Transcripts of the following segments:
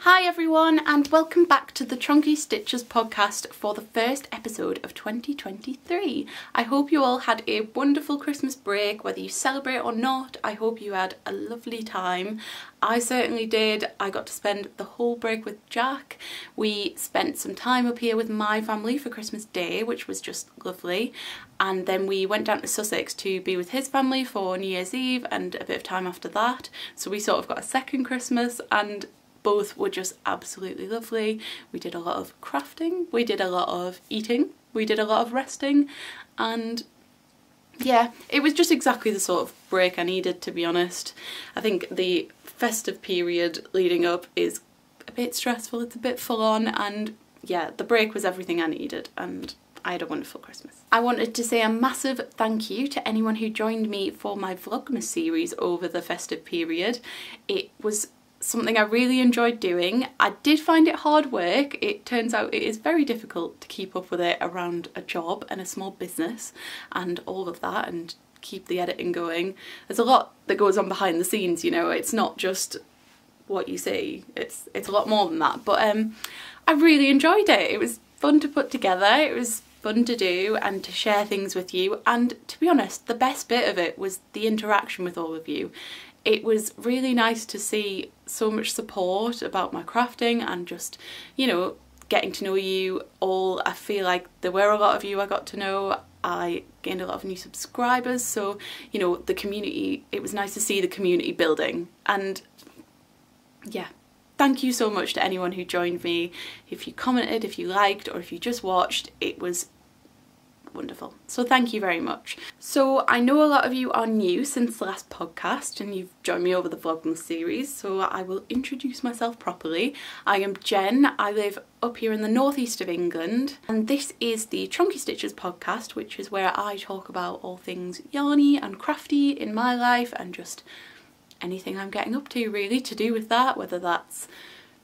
Hi everyone and welcome back to the Chonky Stitches podcast for the first episode of 2023. I hope you all had a wonderful Christmas break, whether you celebrate or not. I hope you had a lovely time. I certainly did. I got to spend the whole break with Jack. We spent some time up here with my family for Christmas Day, which was just lovely. And then we went down to Sussex to be with his family for New Year's Eve and a bit of time after that. So we sort of got a second Christmas and both were just absolutely lovely. We did a lot of crafting, we did a lot of eating, we did a lot of resting, and yeah, it was just exactly the sort of break I needed, to be honest. I think the festive period leading up is a bit stressful, it's a bit full on, and yeah, the break was everything I needed and I had a wonderful Christmas. I wanted to say a massive thank you to anyone who joined me for my Vlogmas series over the festive period. It was something I really enjoyed doing. I did find it hard work. It turns out it is very difficult to keep up with it around a job and a small business and all of that and keep the editing going. There's a lot that goes on behind the scenes, you know, it's not just what you see, it's a lot more than that, but I really enjoyed it. It was fun to put together, it was fun to do and to share things with you, and to be honest, the best bit of it was the interaction with all of you. It was really nice to see so much support about my crafting and just, you know, getting to know you all. I feel like there were a lot of you I got to know. I gained a lot of new subscribers, so, you know, the community, it was nice to see the community building. And yeah, thank you so much to anyone who joined me. If you commented, if you liked, or if you just watched, it was wonderful. So thank you very much. So I know a lot of you are new since the last podcast and you've joined me over the Vlogmas series, so I will introduce myself properly. I am Jen, I live up here in the northeast of England, and this is the Chonky Stitches podcast, which is where I talk about all things yarny and crafty in my life and just anything I'm getting up to really to do with that, whether that's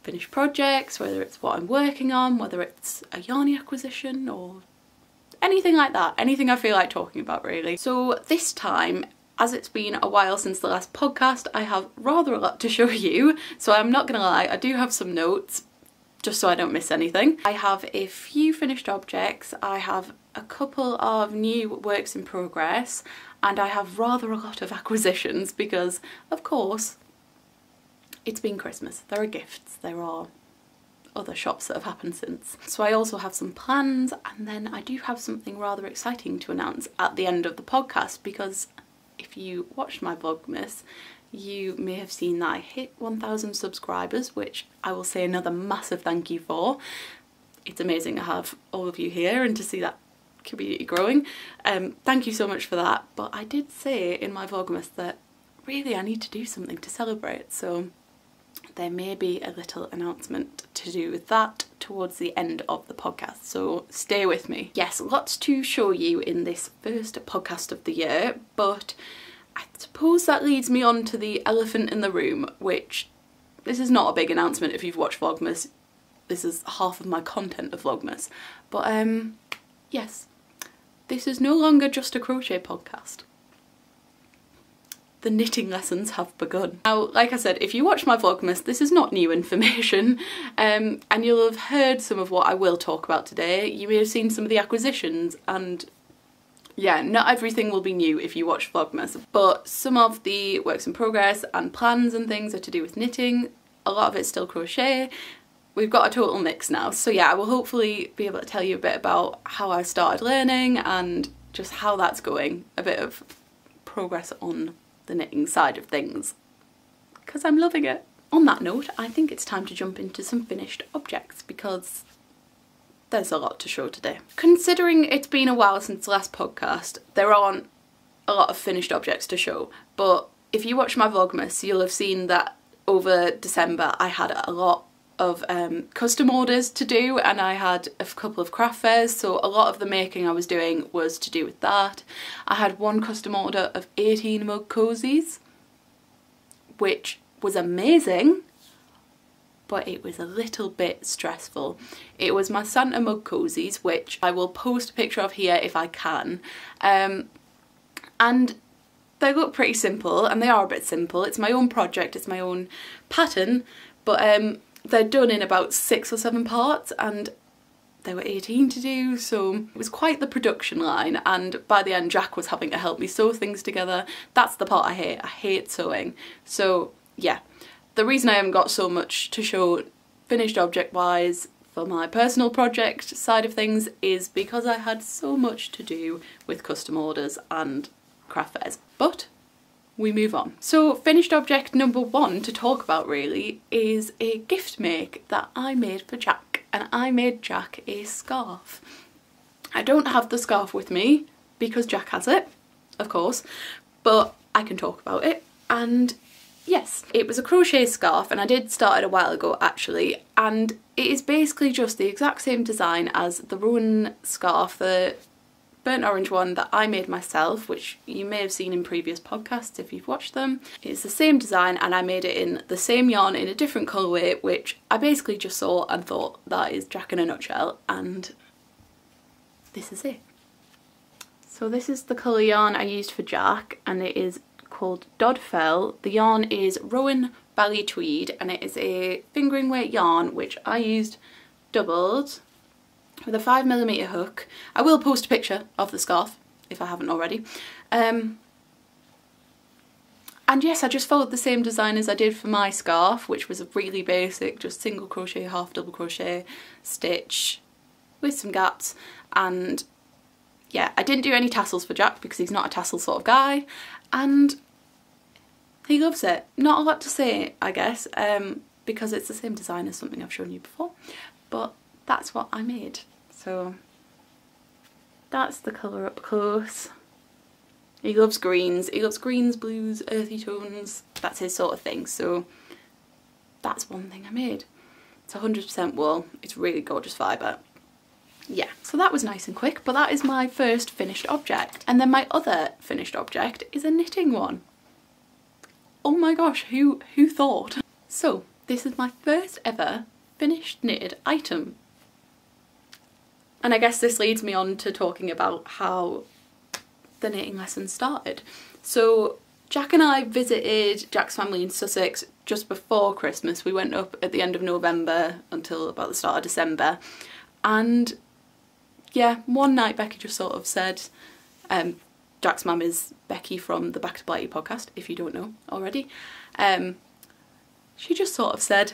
finished projects, whether it's what I'm working on, whether it's a yarny acquisition or anything like that, anything I feel like talking about really. So this time, as it's been a while since the last podcast, I have rather a lot to show you, so I'm not gonna lie, I do have some notes just so I don't miss anything. I have a few finished objects, I have a couple of new works in progress, and I have rather a lot of acquisitions because, of course, it's been Christmas. There are gifts, there are other shops that have happened since. So I also have some plans, and then I do have something rather exciting to announce at the end of the podcast, because if you watched my Vlogmas, you may have seen that I hit 1,000 subscribers, which I will say another massive thank you for. It's amazing to have all of you here and to see that community growing. Thank you so much for that, but I did say in my Vlogmas that really I need to do something to celebrate, so there may be a little announcement to do with that towards the end of the podcast, so stay with me. Yes, lots to show you in this first podcast of the year, but I suppose that leads me on to the elephant in the room, which this is not a big announcement if you've watched Vlogmas. This is half of my content of Vlogmas, but yes, this is no longer just a crochet podcast. The knitting lessons have begun. Now, like I said, if you watch my Vlogmas, this is not new information, and you'll have heard some of what I will talk about today. You may have seen some of the acquisitions, and yeah, not everything will be new if you watch Vlogmas, but some of the works in progress and plans and things are to do with knitting. A lot of it's still crochet. We've got a total mix now, so yeah, I will hopefully be able to tell you a bit about how I started learning and just how that's going, a bit of progress on the knitting side of things, because I'm loving it. On that note, I think it's time to jump into some finished objects because there's a lot to show today. Considering it's been a while since the last podcast, there aren't a lot of finished objects to show, but if you watch my Vlogmas, you'll have seen that over December I had a lot of custom orders to do, and I had a couple of craft fairs, so a lot of the making I was doing was to do with that. I had one custom order of 18 mug cozies, which was amazing, but it was a little bit stressful. It was my Santa mug cozies, which I will post a picture of here if I can, and they look pretty simple, and they are a bit simple. It's my own project, it's my own pattern, but they're done in about 6 or 7 parts and there were 18 to do, so it was quite the production line, and by the end Jack was having to help me sew things together. That's the part I hate sewing. So yeah, the reason I haven't got so much to show finished object wise for my personal project side of things is because I had so much to do with custom orders and craft fairs. But we move on. So finished object number 1 to talk about really is a gift make that I made for Jack, and I made Jack a scarf. I don't have the scarf with me because Jack has it, of course, but I can talk about it. And yes, it was a crochet scarf, and I did start it a while ago actually, and it is basically just the exact same design as the Rowan scarf, the burnt orange one that I made myself, which you may have seen in previous podcasts if you've watched them. It's the same design, and I made it in the same yarn in a different colourway, which I basically just saw and thought that is Jack in a nutshell, and this is it. So this is the colour yarn I used for Jack, and it is called Dodfell. The yarn is Rowan Valley Tweed, and it is a fingering weight yarn which I used doubled with a 5mm hook. I will post a picture of the scarf if I haven't already. And yes, I just followed the same design as I did for my scarf, which was a really basic, just single crochet, half double crochet stitch with some gaps. And yeah, I didn't do any tassels for Jack because he's not a tassel sort of guy, and he loves it. Not a lot to say, I guess, because it's the same design as something I've shown you before, but that's what I made. So that's the colour up close. He loves greens. He loves greens, blues, earthy tones. That's his sort of thing. So that's one thing I made. It's 100% wool. It's really gorgeous fibre. Yeah, so that was nice and quick, but that is my first finished object. And then my other finished object is a knitting one. Oh my gosh, who thought? So this is my first ever finished knitted item. And I guess this leads me on to talking about how the knitting lesson started. So Jack and I visited Jack's family in Sussex just before Christmas. We went up at the end of November until about the start of December, and yeah, one night Becky just sort of said, Jack's mum is Becky from the Back to Blighty podcast, if you don't know already. She just sort of said,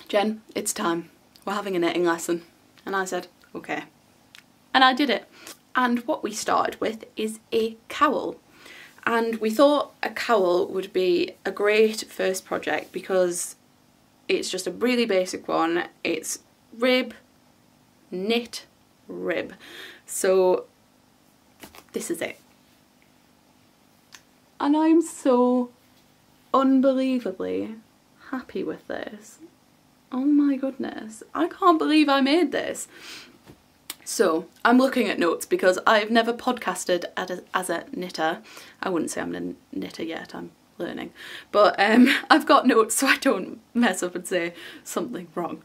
Jen, it's time, we're having a knitting lesson. And I said, okay. And I did it. And what we started with is a cowl. And we thought a cowl would be a great first project because it's just a really basic one. It's rib, knit, rib. So this is it. And I'm so unbelievably happy with this. Oh my goodness, I can't believe I made this. So I'm looking at notes because I've never podcasted as a knitter. I wouldn't say I'm a knitter yet, I'm learning. But I've got notes so I don't mess up and say something wrong.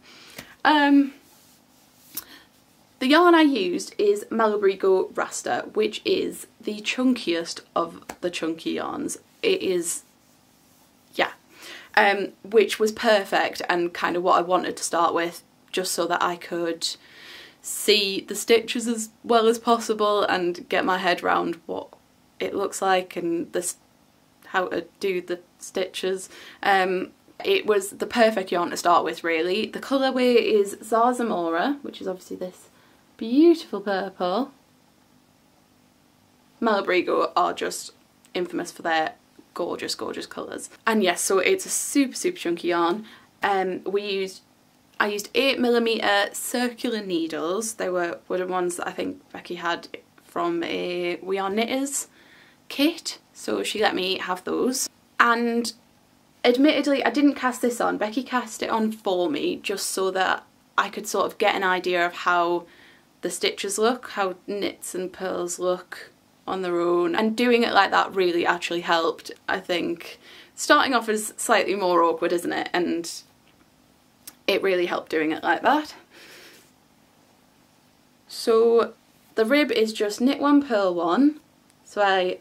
The yarn I used is Malabrigo Rasta, which is the chunkiest of the chunky yarns. It is, yeah, which was perfect and kind of what I wanted to start with, just so that I could see the stitches as well as possible and get my head around what it looks like and how to do the stitches. It was the perfect yarn to start with, really. The colourway is Zarzamora, which is obviously this beautiful purple. Malabrigo are just infamous for their gorgeous, gorgeous colours. And yes, so it's a super, super chunky yarn. I used 8mm circular needles. They were wooden ones that I think Becky had from a We Are Knitters kit, so she let me have those. And admittedly, I didn't cast this on. Becky cast it on for me just so that I could sort of get an idea of how the stitches look, how knits and purls look on their own, and doing it like that really actually helped. I think starting off is slightly more awkward, isn't it, and it really helped doing it like that. So the rib is just knit one, purl one. So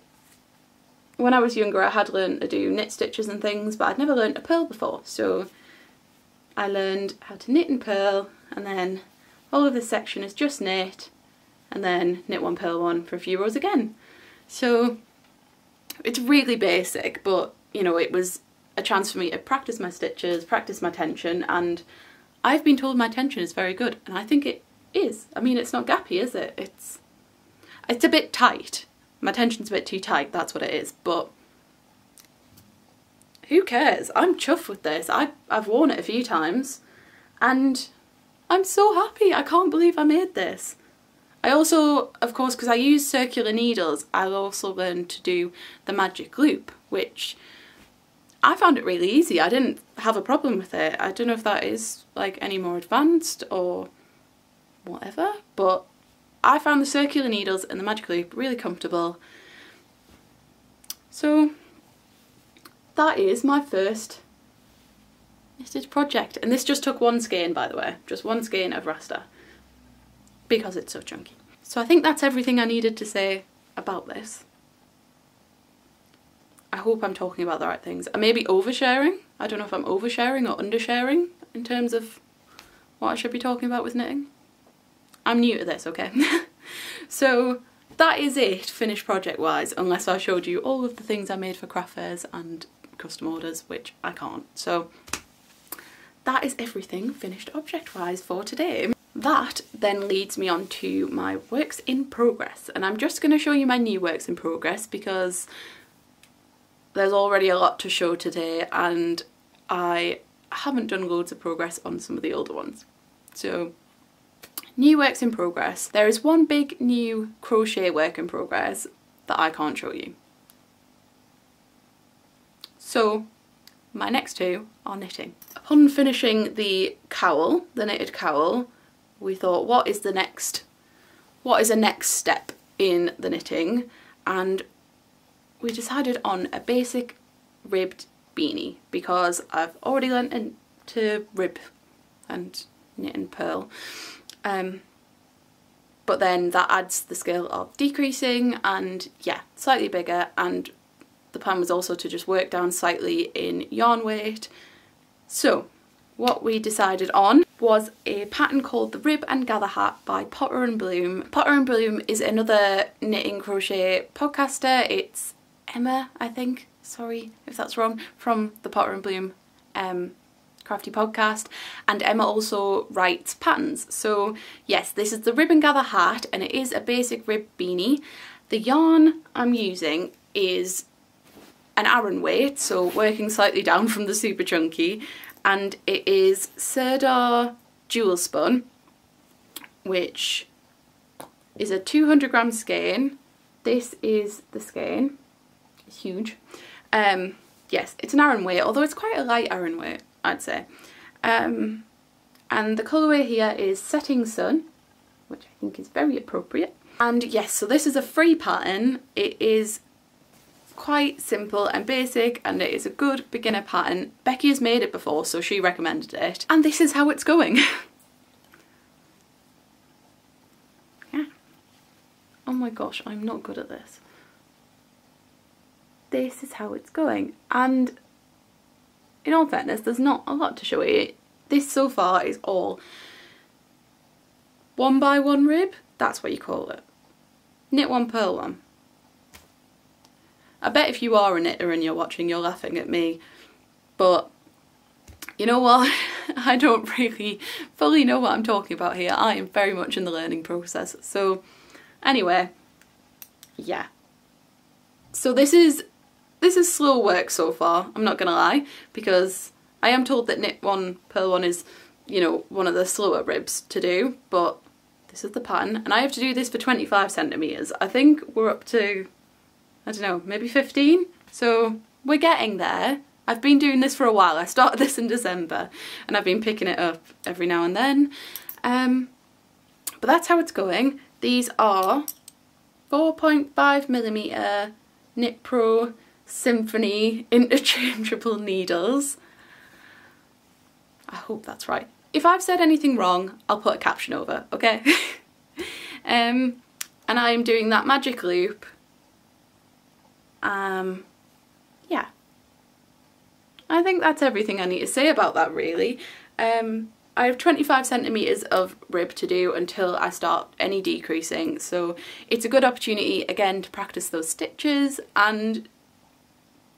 when I was younger I had learned to do knit stitches and things, but I'd never learned to purl before, so I learned how to knit and purl, and then all of this section is just knit, and then knit one, purl one for a few rows again. So it's really basic, but you know, it was a chance for me to practice my stitches, practice my tension, and I've been told my tension is very good, and I think it is. I mean, it's not gappy, is it? It's a bit tight. My tension's a bit too tight, that's what it is, but who cares? I'm chuffed with this. I've worn it a few times and I'm so happy. I can't believe I made this. I also, of course, because I use circular needles, I also learned to do the magic loop, which I found it really easy. I didn't have a problem with it. I don't know if that is like any more advanced or whatever, but I found the circular needles and the magic loop really comfortable. So that is my first knitted project, and this just took one skein, by the way, just one skein of raster because it's so chunky. So I think that's everything I needed to say about this. I hope I'm talking about the right things. I may be oversharing. I don't know if I'm oversharing or undersharing in terms of what I should be talking about with knitting. I'm new to this, okay? So that is it, finished project wise, unless I showed you all of the things I made for craft fairs and custom orders, which I can't. So that is everything finished object wise for today. That then leads me on to my works in progress, and I'm just going to show you my new works in progress because there's already a lot to show today and I haven't done loads of progress on some of the older ones. So new works in progress. There is one big new crochet work in progress that I can't show you. So my next two are knitting. Upon finishing the cowl, the knitted cowl, we thought, what is a next step in the knitting? And we decided on a basic ribbed beanie because I've already learnt to rib and knit and purl. But then that adds the skill of decreasing and yeah, slightly bigger, and the plan was also to just work down slightly in yarn weight. So what we decided on was a pattern called the Rib and Gather Hat by Potter and Bloom. Potter and Bloom is another knitting crochet podcaster. It's Emma, I think, sorry if that's wrong, from the Potter and Bloom crafty podcast, and Emma also writes patterns. So yes, this is the Rib and Gather Hat and it is a basic rib beanie. The yarn I'm using is an Aran weight, so working slightly down from the super chunky, and it is Sirdar Jewel Spun, which is a 200 gram skein. This is the skein. It's huge. Yes, it's an Aran weight, although it's quite a light Aran weight, I'd say. And the colourway here is Setting Sun, which I think is very appropriate. And yes, so this is a free pattern. It is quite simple and basic and it is a good beginner pattern. Becky has made it before, so she recommended it, and this is how it's going. Yeah. Oh my gosh, I'm not good at this. This is how it's going, and in all fairness, there's not a lot to show you. This so far is all 1x1 rib, that's what you call it. Knit one, purl one. I bet if you are a knitter and you're watching, you're laughing at me, but you know what? I don't really fully know what I'm talking about here. I am very much in the learning process. So anyway, yeah. So this is slow work so far, I'm not gonna lie, because I am told that knit one, purl one is, you know, one of the slower ribs to do, but this is the pattern and I have to do this for 25 centimetres. I think we're up to, I don't know, maybe 15? So we're getting there. I've been doing this for a while. I started this in December and I've been picking it up every now and then. But that's how it's going. These are 4.5mm Knit Pro Symphony interchangeable needles. I hope that's right. If I've said anything wrong, I'll put a caption over, okay? And I'm doing that magic loop. Yeah. I think that's everything I need to say about that, really. I have 25 centimetres of rib to do until I start any decreasing, so it's a good opportunity again to practice those stitches, and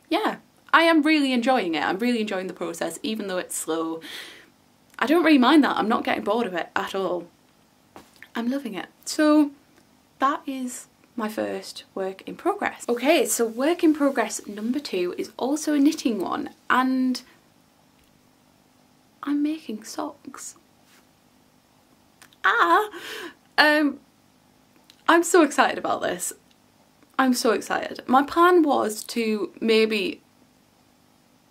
yeah, I am really enjoying it. I'm really enjoying the process, even though it's slow. I don't really mind that. I'm not getting bored of it at all. I'm loving it. So that is my first work in progress. Okay, so work in progress number 2 is also a knitting one, and I'm making socks. I'm so excited about this. I'm so excited. My plan was to maybe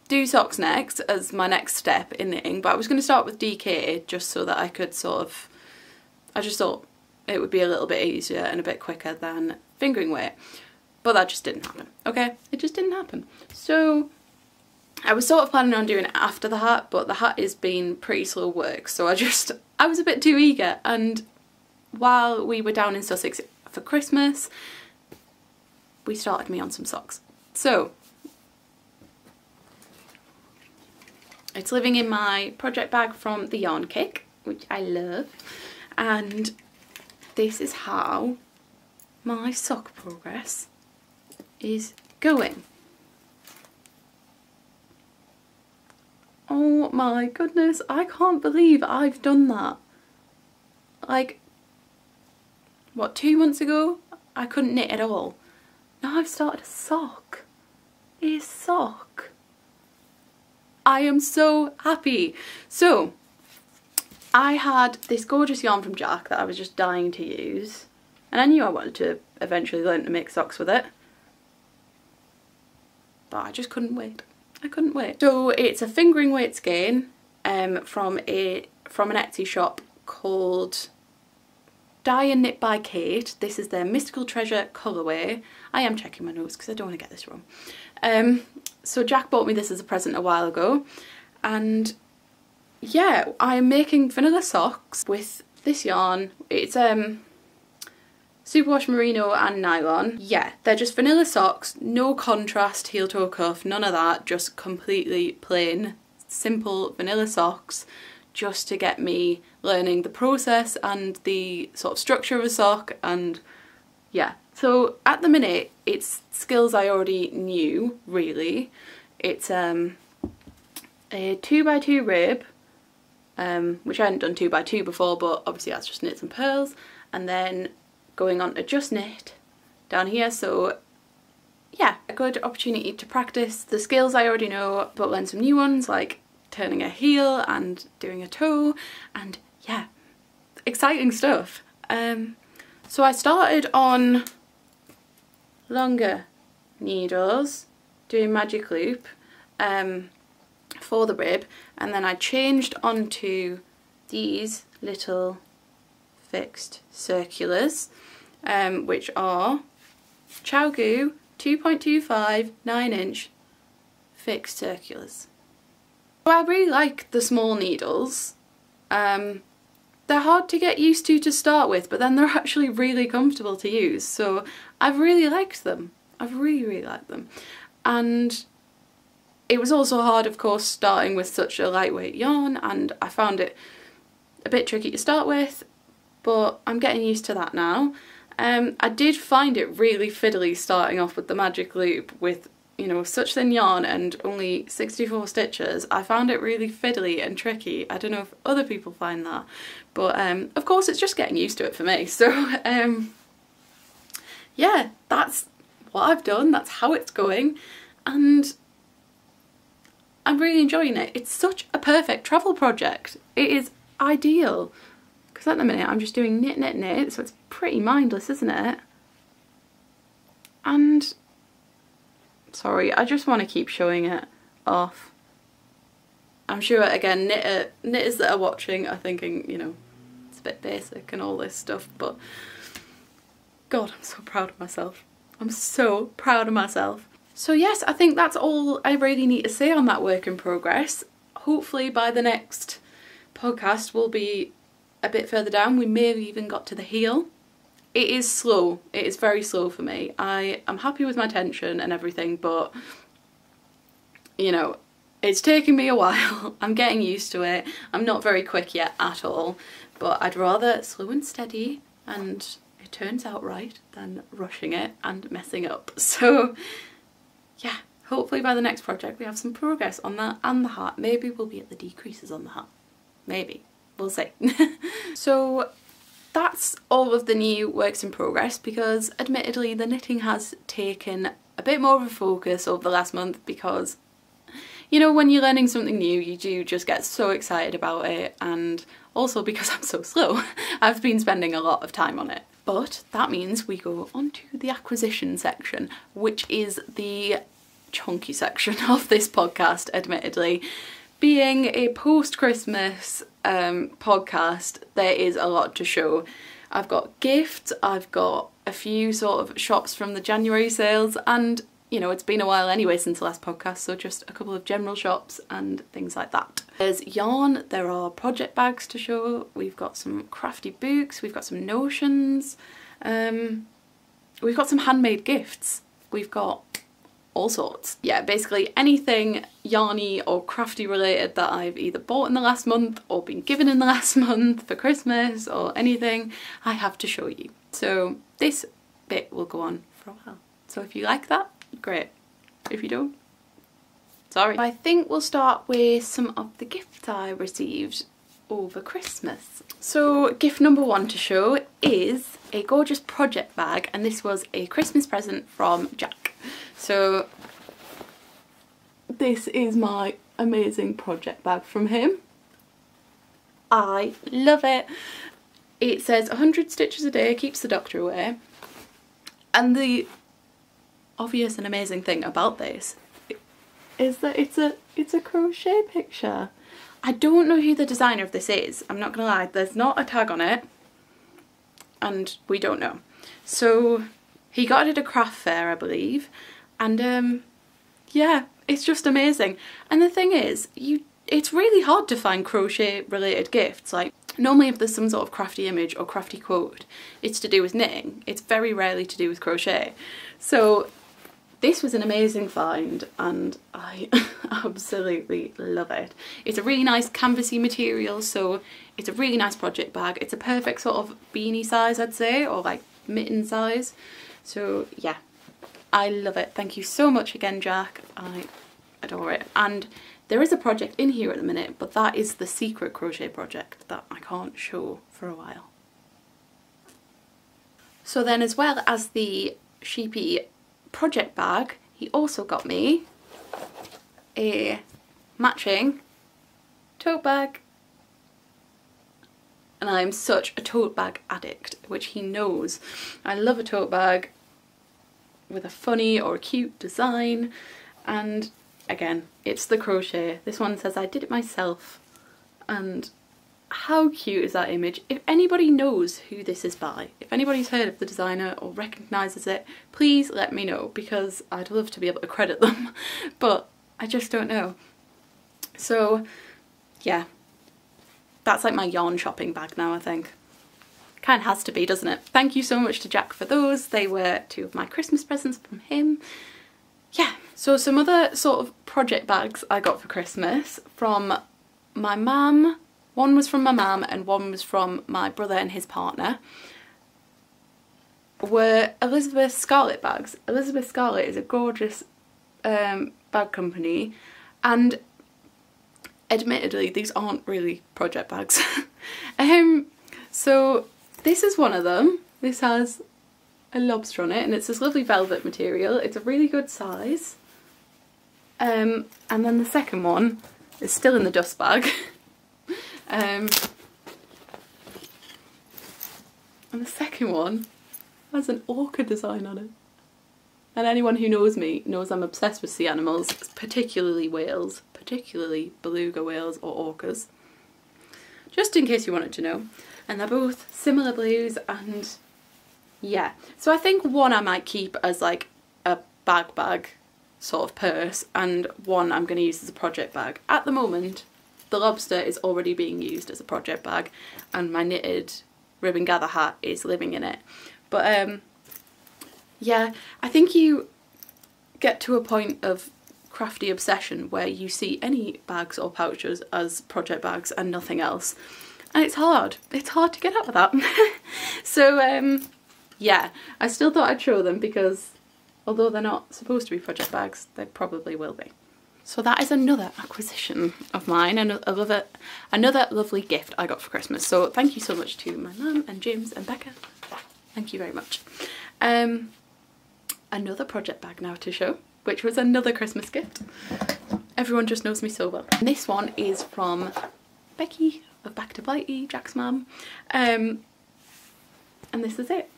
do socks next as my next step in knitting, but I was going to start with DK just so that I could sort of, I just thought it would be a little bit easier and a bit quicker than fingering weight, but that just didn't happen. Okay, it just didn't happen. So I was sort of planning on doing it after the hat, but the hat has been pretty slow work, so I was a bit too eager, and while we were down in Sussex for Christmas, we started me on some socks. So it's living in my project bag from the Yarn Kick, which I love, and this is how my sock progress is going. Oh my goodness, I can't believe I've done that. Like, what, 2 months ago I couldn't knit at all. Now I've started a sock. A sock. I am so happy. So I had this gorgeous yarn from Jack that I was just dying to use, and I knew I wanted to eventually learn to make socks with it, but I just couldn't wait. I couldn't wait. So it's a fingering weight skein from an Etsy shop called Dye and Knit by Kate. This is their Mystical Treasure colourway. I am checking my notes because I don't want to get this wrong. So Jack bought me this as a present a while ago, and yeah, I'm making vanilla socks with this yarn. It's superwash merino and nylon. Yeah, they're just vanilla socks, no contrast heel toe cuff, none of that, just completely plain, simple vanilla socks, just to get me learning the process and the sort of structure of a sock. And yeah, so at the minute it's skills I already knew, really. It's a 2x2 rib, which I hadn't done 2x2 before, but obviously that's just knits and purls, and then going on to just knit down here. So yeah, a good opportunity to practice the skills I already know, but learn some new ones like turning a heel and doing a toe, and yeah, exciting stuff. So I started on longer needles doing magic loop for the rib, and then I changed onto these little fixed circulars, which are Chonky 2.25 9-inch fixed circulars. So I really like the small needles. They're hard to get used to start with, but then they're actually really comfortable to use, so I've really liked them. I've really liked them. And it was also hard, of course, starting with such a lightweight yarn, and I found it a bit tricky to start with, but I'm getting used to that now. I did find it really fiddly starting off with the magic loop with, you know, such thin yarn and only 64 stitches. I found it really fiddly and tricky. I don't know if other people find that, but of course it's just getting used to it for me. So yeah, that's what I've done, that's how it's going, and I'm really enjoying it. It's such a perfect travel project. It is ideal, because at the minute I'm just doing knit, knit, knit, so it's pretty mindless, isn't it? And sorry, I just want to keep showing it off. I'm sure, again, knitters that are watching are thinking, you know, it's a bit basic and all this stuff, but God, I'm so proud of myself. I'm so proud of myself. So yes, I think that's all I really need to say on that work in progress. Hopefully by the next podcast we'll be a bit further down. We may have even got to the heel. It is slow. It is very slow for me. I am happy with my tension and everything, but you know, It's taken me a while. I'm getting used to it. I'm not very quick yet at all, but I'd rather slow and steady and it turns out right than rushing it and messing up. So yeah, hopefully by the next project we have some progress on that and the hat. Maybe we'll be at the decreases on the hat. Maybe. We'll see. So that's all of the new works in progress, because admittedly the knitting has taken a bit more of a focus over the last month, because you know, when you're learning something new you do just get so excited about it, and also because I'm so slow I've been spending a lot of time on it. But that means we go on to the acquisition section, which is the chonky section of this podcast, admittedly. Being a post-Christmas podcast, there is a lot to show. I've got gifts, I've got a few sort of shops from the January sales, and you know, it's been a while anyway since the last podcast, so just a couple of general shops and things like that. There's yarn, there are project bags to show, we've got some crafty books, we've got some notions, we've got some handmade gifts, we've got all sorts. Yeah, basically anything yarny or crafty related that I've either bought in the last month or been given in the last month for Christmas or anything, I have to show you. So this bit will go on for a while. So if you like that, great. If you don't, sorry. I think we'll start with some of the gifts I received over Christmas. So gift number one to show is a gorgeous project bag, and this was a Christmas present from Jack. So this is my amazing project bag from him. I love it. It says 100 stitches a day keeps the doctor away, and the obvious and amazing thing about this is that it's a crochet picture. I don't know who the designer of this is, I'm not gonna lie, there's not a tag on it and we don't know. So he got it at a craft fair, I believe, and yeah, it's just amazing. And the thing is, it's really hard to find crochet related gifts. Like normally if there's some sort of crafty image or crafty quote, it's to do with knitting. It's very rarely to do with crochet. So this was an amazing find and I absolutely love it. It's a really nice canvasy material, so it's a really nice project bag. It's a perfect sort of beanie size, I'd say, or like mitten size. So yeah, I love it. Thank you so much again, Jack. I adore it. And there is a project in here at the minute, but that is the secret crochet project that I can't show for a while. So then, as well as the sheepy project bag, he also got me a matching tote bag, and I'm such a tote bag addict, which he knows. I love a tote bag with a funny or a cute design, and again, it's the crochet. This one says I did it myself, and how cute is that image? If anybody knows who this is by, if anybody's heard of the designer or recognises it, please let me know, because I'd love to be able to credit them, but I just don't know. So yeah, that's like my yarn shopping bag now, I think. Kind of has to be, doesn't it? Thank you so much to Jack for those. They were two of my Christmas presents from him. Yeah, so some other sort of project bags I got for Christmas from my mum. One was from my mum and one was from my brother and his partner. Were Elizabeth Scarlett bags. Elizabeth Scarlett is a gorgeous bag company, and admittedly these aren't really project bags. So this is one of them. This has a lobster on it and it's this lovely velvet material. It's a really good size. And then the second one is still in the dust bag. And the second one has an orca design on it. And anyone who knows me knows I'm obsessed with sea animals, particularly whales, particularly beluga whales or orcas. Just in case you wanted to know. And they're both similar blues, and yeah. So I think one I might keep as like a bag sort of purse, and one I'm going to use as a project bag. At the moment, the lobster is already being used as a project bag and my knitted ribbon gather hat is living in it. But yeah, I think you get to a point of crafty obsession where you see any bags or pouches as project bags and nothing else. And it's hard to get out of that. So yeah, I still thought I'd show them because although they're not supposed to be project bags, they probably will be. So that is another acquisition of mine, and another lovely gift I got for Christmas. So thank you so much to my mum and James and Becca. Thank you very much. Another project bag now to show, which was another Christmas gift. Everyone just knows me so well. And this one is from Becky of Back to Blighty, Jack's mum. And this is it.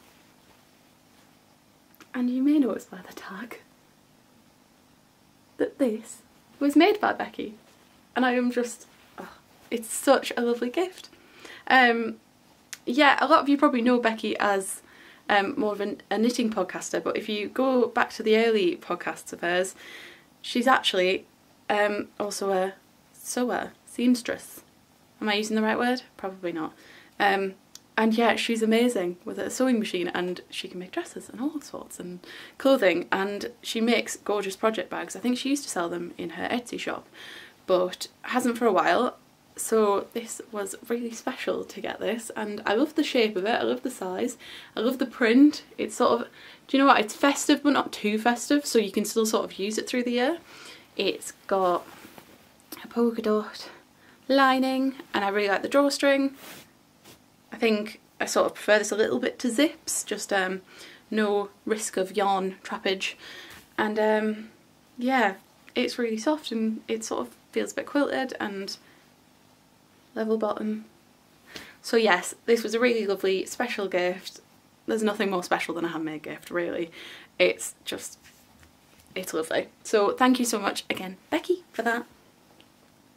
And you may notice by the tag that this was made by Becky. And I am just, oh, it's such a lovely gift. Yeah, a lot of you probably know Becky as more of a knitting podcaster, but if you go back to the early podcasts of hers, she's actually also a sewer, seamstress. Am I using the right word? Probably not. And yeah, she's amazing with a sewing machine, and she can make dresses and all sorts and clothing, and she makes gorgeous project bags. I think she used to sell them in her Etsy shop, but hasn't for a while. So this was really special to get this, and I love the shape of it, I love the size, I love the print. It's sort of, do you know what, it's festive but not too festive, so you can still sort of use it through the year. It's got a polka dot lining, and I really like the drawstring. I think I sort of prefer this a little bit to zips, just no risk of yarn trappage. And yeah, it's really soft and it sort of feels a bit quilted and level bottom. So yes, this was a really lovely special gift. There's nothing more special than a handmade gift, really. It's just, it's lovely. So thank you so much again, Becky, for that.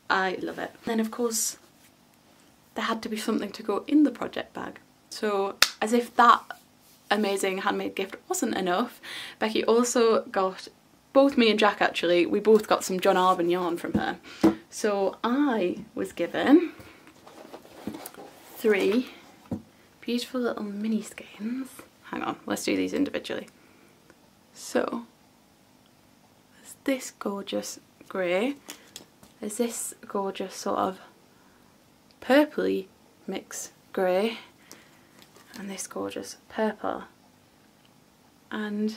I love it. Then of course there had to be something to go in the project bag. So as if that amazing handmade gift wasn't enough, Becky also got, both me and Jack actually, we both got some John Arbon yarn from her. So I was given 3 beautiful little mini skeins. Hang on, let's do these individually. So there's this gorgeous grey, there's this gorgeous sort of purpley mix grey, and this gorgeous purple. And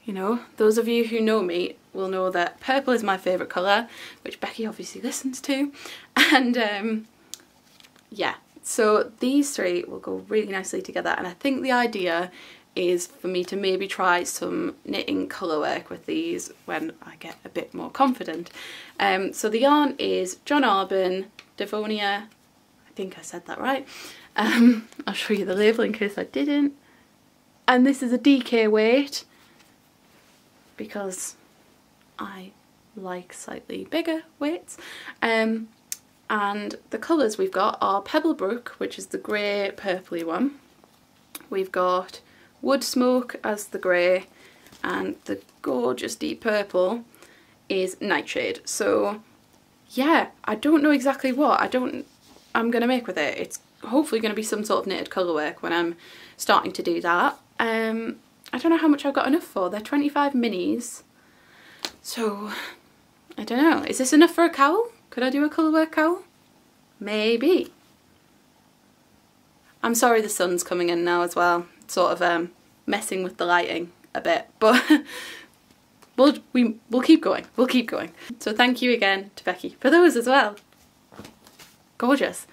you know, those of you who know me will know that purple is my favourite colour, which Becky obviously listens to. And yeah, so these 3 will go really nicely together, and I think the idea is for me to maybe try some knitting colour work with these when I get a bit more confident. So the yarn is John Arbon, Devonia, I think I said that right. I'll show you the label in case I didn't. And this is a DK weight because I like slightly bigger weights. And the colours we've got are Pebblebrook, which is the grey purpley one. We've got Wood Smoke as the grey, and the gorgeous deep purple is Nightshade. So yeah, I don't know exactly what I'm going to make with it. It's hopefully going to be some sort of knitted colour work when I'm starting to do that. I don't know how much I've got enough for. They're 25 minis. So I don't know. Is this enough for a cowl? Could I do a colour work cowl? Maybe. I'm sorry the sun's coming in now as well. It's sort of messing with the lighting a bit, but we'll keep going. We'll keep going. So thank you again to Becky for those as well. Gorgeous.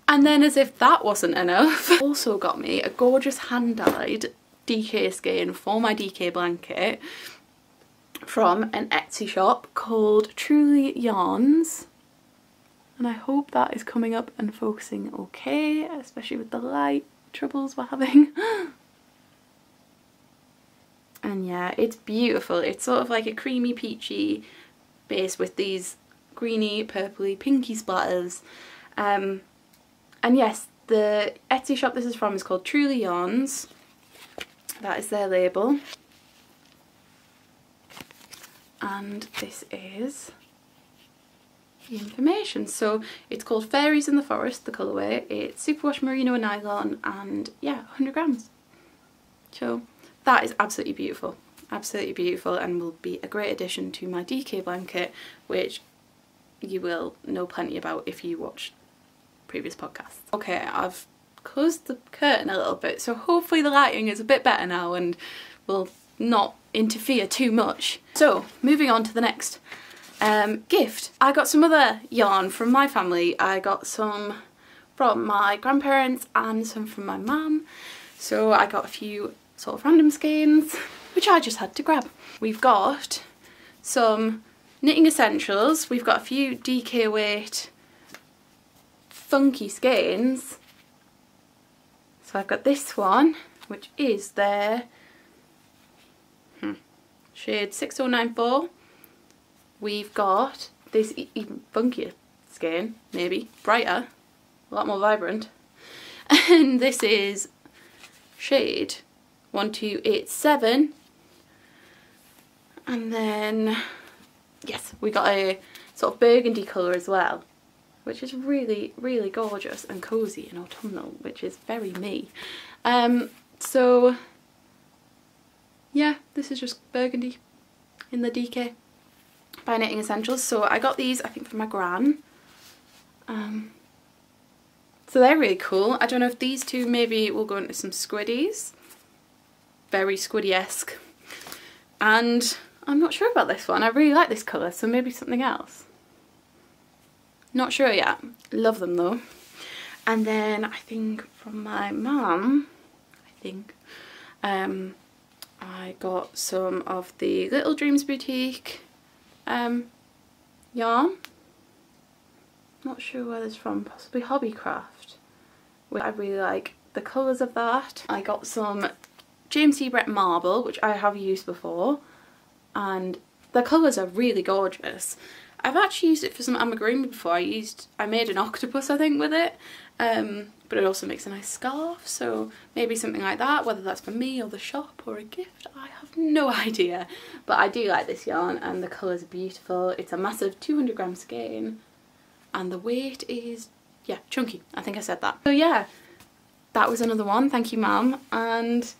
And then as if that wasn't enough, also got me a gorgeous hand-dyed DK skein for my DK blanket from an Etsy shop called Truly Yarns. And I hope that is coming up and focusing okay, especially with the light troubles we're having. And yeah, it's beautiful. It's sort of like a creamy peachy base with these greeny, purpley, pinky splatters. And yes, the Etsy shop this is from is called Truly Yarns. That is their label. And this is the information. So it's called Fairies in the Forest, the colourway. It's superwash merino and nylon, and yeah, 100 grams. So that is absolutely beautiful. absolutely beautiful and will be a great addition to my DK blanket, which you will know plenty about if you watch previous podcasts. Okay, I've closed the curtain a little bit, so hopefully the lighting is a bit better now and will not interfere too much. So moving on to the next gift. I got some other yarn from my family. I got some from my grandparents and some from my mum. So I got a few sort of random skeins, which I just had to grab. We've got some knitting essentials. We've got a few DK weight funky skeins. So I've got this one, which is their shade 6094. We've got this even funkier skein, maybe brighter, a lot more vibrant, and this is shade 1287. And then yes, we got a sort of burgundy colour as well, which is really, really gorgeous and cosy and autumnal, which is very me. So yeah, this is just burgundy in the DK by Knitting Essentials. So I got these, I think, from my gran. So they're really cool. I don't know if these two maybe will go into some squiddies. Very squiddy-esque. And I'm not sure about this one. I really like this colour, so maybe something else. Not sure yet. Love them though. And then I think from my mum, I got some of the Little Dreams Boutique yarn. Not sure where this is from, possibly Hobbycraft. I really like the colours of that. I got some James C. Brett Marble, which I have used before, and the colours are really gorgeous. I've actually used it for some amigurumi before. I made an octopus, I think, with it, but it also makes a nice scarf, so maybe something like that, whether that's for me or the shop or a gift, I have no idea. But I do like this yarn and the colours are beautiful. It's a massive 200 gram skein and the weight is, yeah, chunky. I think I said that. So yeah, that was another one. Thank you, Mum. And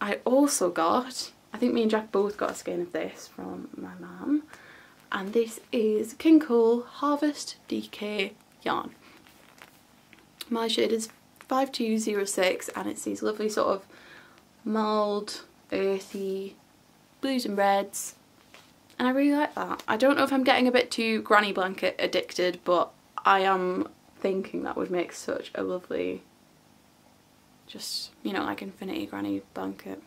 I also got, I think me and Jack both got a skein of this from my mum. And this is King Cole Harvest DK yarn. My shade is 5206 and it's these lovely sort of mild, earthy blues and reds. And I really like that. I don't know if I'm getting a bit too granny blanket addicted, but I am thinking that would make such a lovely, just, you know, like infinity granny blanket.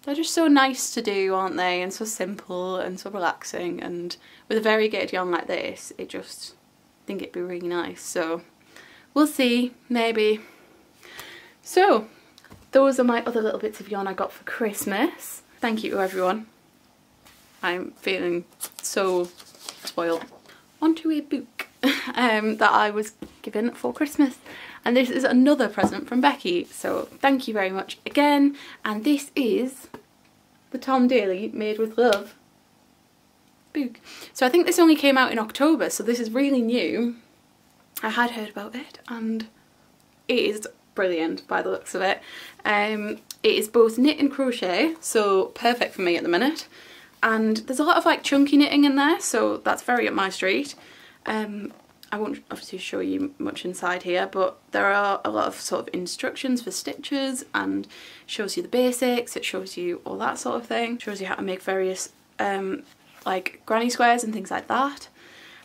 They're just so nice to do, aren't they? And so simple and so relaxing. And with a variegated yarn like this, I think it'd be really nice. So we'll see, maybe. So those are my other little bits of yarn I got for Christmas. Thank you to everyone. I'm feeling so spoiled. Onto a book that I was given for Christmas. And this is another present from Becky, so thank you very much again. And this is the Tom Daley Made with Love book. So I think this only came out in October, so this is really new. I had heard about it and it is brilliant by the looks of it. It is both knit and crochet, so perfect for me at the minute. And there's a lot of like chunky knitting in there, so that's very up my street. I won't obviously show you much inside here, but there are a lot of sort of instructions for stitches and shows you the basics, it shows you all that sort of thing, shows you how to make various like granny squares and things like that.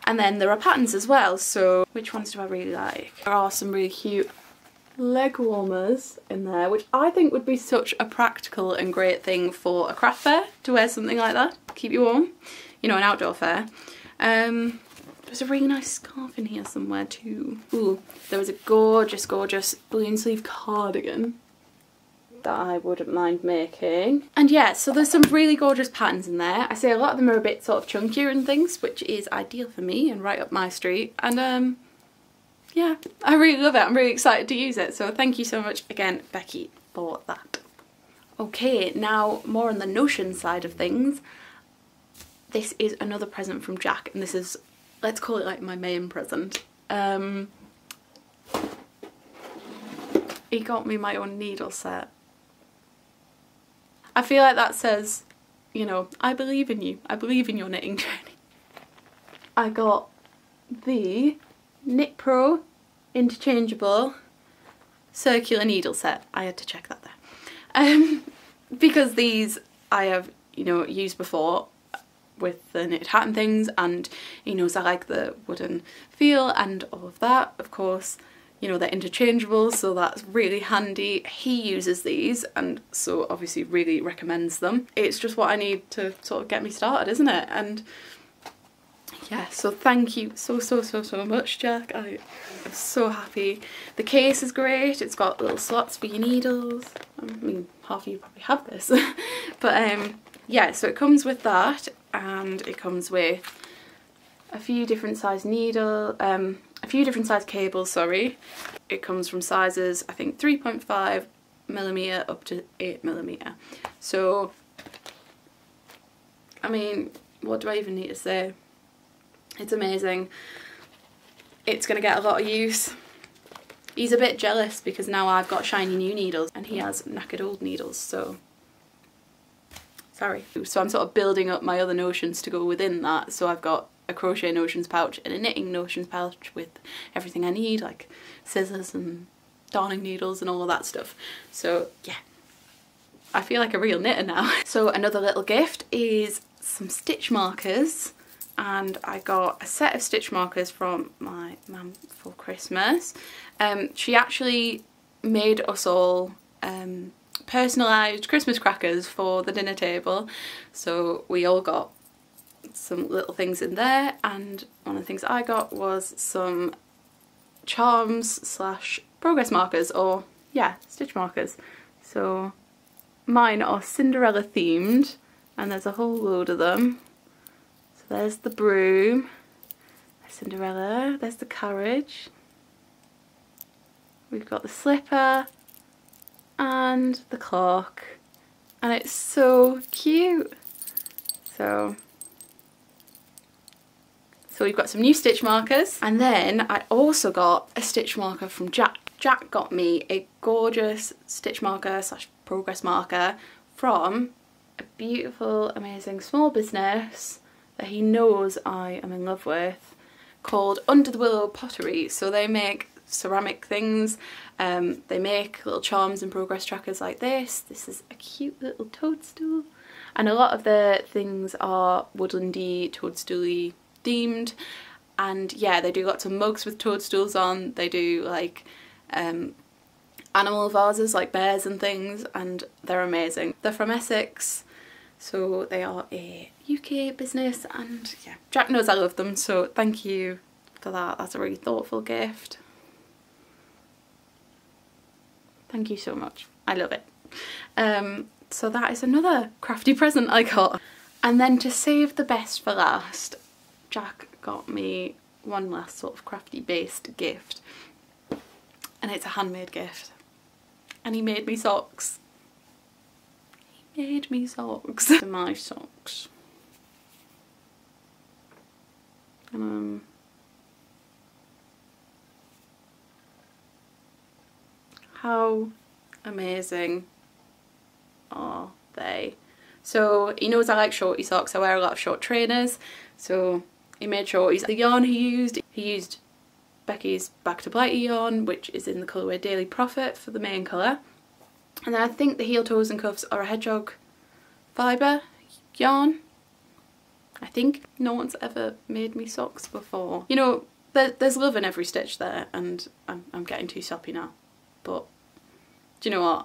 And then there are patterns as well, so which ones do I really like? There are some really cute leg warmers in there, which I think would be such a practical and great thing for a craft fair, to wear something like that, keep you warm, you know, an outdoor fair. There's a really nice scarf in here somewhere too. Ooh, there was a gorgeous, gorgeous balloon sleeve cardigan that I wouldn't mind making. And yeah, so there's some really gorgeous patterns in there. I say a lot of them are a bit sort of chunkier and things, which is ideal for me and right up my street. And yeah, I really love it. I'm really excited to use it. So thank you so much again, Becky, for that. Okay, now more on the notion side of things. This is another present from Jack, and this is, let's call it like my main present. He got me my own needle set. I feel like that says, you know, I believe in you. I believe in your knitting journey. I got the Knit Pro interchangeable circular needle set. I had to check that there. Because these I have, you know, used before with the knitted hat and things, and he knows I like the wooden feel and all of that. Of course, you know, they're interchangeable, so that's really handy. He uses these and so obviously really recommends them. It's just what I need to sort of get me started, isn't it? And yeah, so thank you so much, Jack. I am so happy. The case is great. It's got little slots for your needles. I mean, half of you probably have this. But yeah, so it comes with that, and it comes with a few different size cables, sorry. It comes from sizes, I think 3.5mm up to 8mm. So, I mean, what do I even need to say? It's amazing. It's going to get a lot of use. He's a bit jealous because now I've got shiny new needles and he has knackered old needles, so sorry. So I'm sort of building up my other notions to go within that. So I've got a crochet notions pouch and a knitting notions pouch with everything I need, like scissors and darning needles and all of that stuff. So yeah, I feel like a real knitter now. So another little gift is some stitch markers. And I got a set of stitch markers from my mum for Christmas. She actually made us all personalised Christmas crackers for the dinner table. So we all got some little things in there, and one of the things I got was some charms slash progress markers, or yeah, stitch markers. So mine are Cinderella themed, and there's a whole load of them. There's the broom, there's Cinderella, there's the carriage, we've got the slipper and the clock, and it's so cute. So we've got some new stitch markers, and then I also got a stitch marker from Jack. Jack got me a gorgeous stitch marker slash progress marker from a beautiful, amazing small business that he knows I am in love with, called Under the Willow Pottery. So they make ceramic things, they make little charms and progress trackers like this. This is a cute little toadstool, and a lot of their things are woodlandy, toadstooly themed. And yeah, they do lots of mugs with toadstools on. They do like animal vases like bears and things, and they're amazing. They're from Essex, so they are a UK business, and yeah, Jack knows I love them, so thank you for that. That's a really thoughtful gift. Thank you so much. I love it. So that is another crafty present I got. And then to save the best for last, Jack got me one last sort of crafty based gift, and it's a handmade gift, and he made me socks. Made me socks. My socks. How amazing are they? So he knows I like shorty socks. I wear a lot of short trainers, so he made shorties. The yarn he used Becky's Back to Blighty yarn, which is in the colourway Daily Profit for the main colour. And then I think the heel, toes and cuffs are a hedgehog fibre yarn. I think. No one's ever made me socks before. You know, there's love in every stitch there, and I'm getting too soppy now. But do you know what?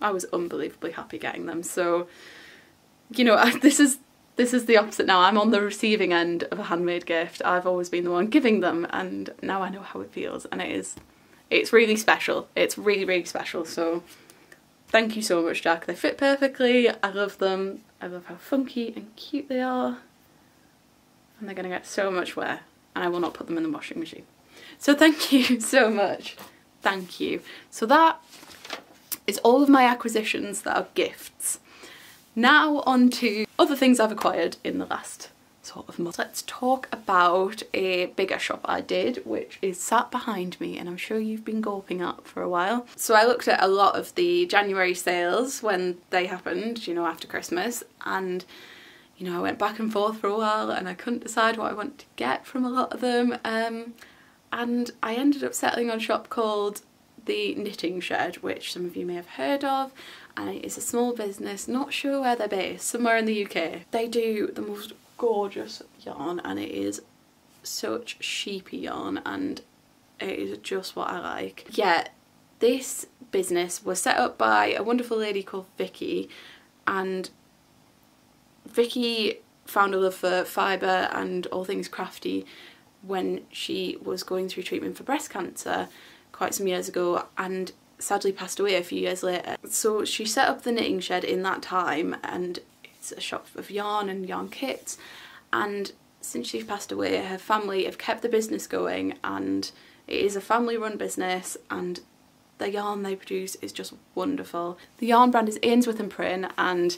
I was unbelievably happy getting them. So, you know, this is the opposite now. I'm on the receiving end of a handmade gift. I've always been the one giving them, and now I know how it feels, and it's really special. It's really, really special. So thank you so much, Jack. They fit perfectly. I love them. I love how funky and cute they are. And they're going to get so much wear, and I will not put them in the washing machine. So thank you so much. Thank you. So that is all of my acquisitions that are gifts. Now on to other things I've acquired in the last sort of month. Let's talk about a bigger shop I did, which is sat behind me and I'm sure you've been gawping at for a while. So I looked at a lot of the January sales when they happened, you know, after Christmas, and you know, I went back and forth for a while and I couldn't decide what I wanted to get from a lot of them, and I ended up settling on a shop called the Knitting Shed, which some of you may have heard of, and it is a small business, not sure where they're based, somewhere in the UK. They do the most gorgeous yarn and it is such sheepy yarn and it is just what I like. Yeah, this business was set up by a wonderful lady called Vicky, and Vicky found a love for fibre and all things crafty when she was going through treatment for breast cancer quite some years ago, and sadly passed away a few years later. So she set up the Knitting Shed in that time, and it's a shop of yarn and yarn kits, and since she passed away her family have kept the business going, and it is a family run business and the yarn they produce is just wonderful. The yarn brand is Ainsworth & Prynne and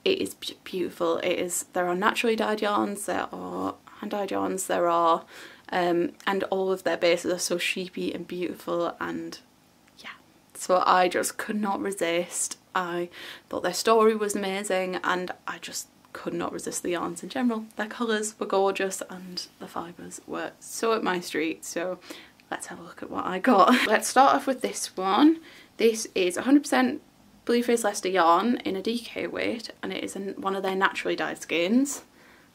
it is beautiful. There are naturally dyed yarns, there are hand dyed yarns, there are and all of their bases are so sheepy and beautiful, and yeah, so I just could not resist. I thought their story was amazing and I just could not resist the yarns in general. Their colours were gorgeous and the fibres were so up my street, so let's have a look at what I got. Let's start off with this one. This is 100% Blueface Leicester yarn in a DK weight, and it is one of their naturally dyed skeins.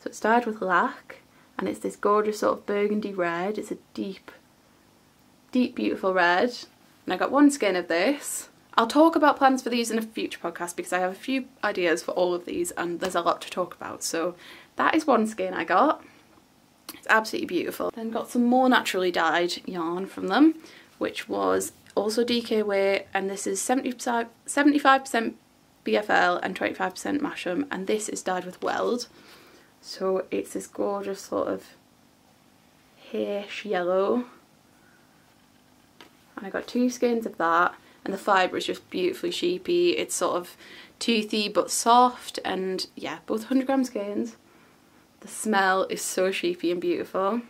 So it's dyed with lac and it's this gorgeous sort of burgundy red. It's a deep beautiful red, and I got one skein of this. I'll talk about plans for these in a future podcast because I have a few ideas for all of these and there's a lot to talk about. So that is one skein I got. It's absolutely beautiful. Then got some more naturally dyed yarn from them, which was also DK weight, and this is 75% BFL and 25% Masham, and this is dyed with weld. So it's this gorgeous sort of hayish yellow, and I got two skeins of that, and the fibre is just beautifully sheepy. It's sort of toothy but soft, and yeah, both 100 gram skeins. The smell is so sheepy and beautiful,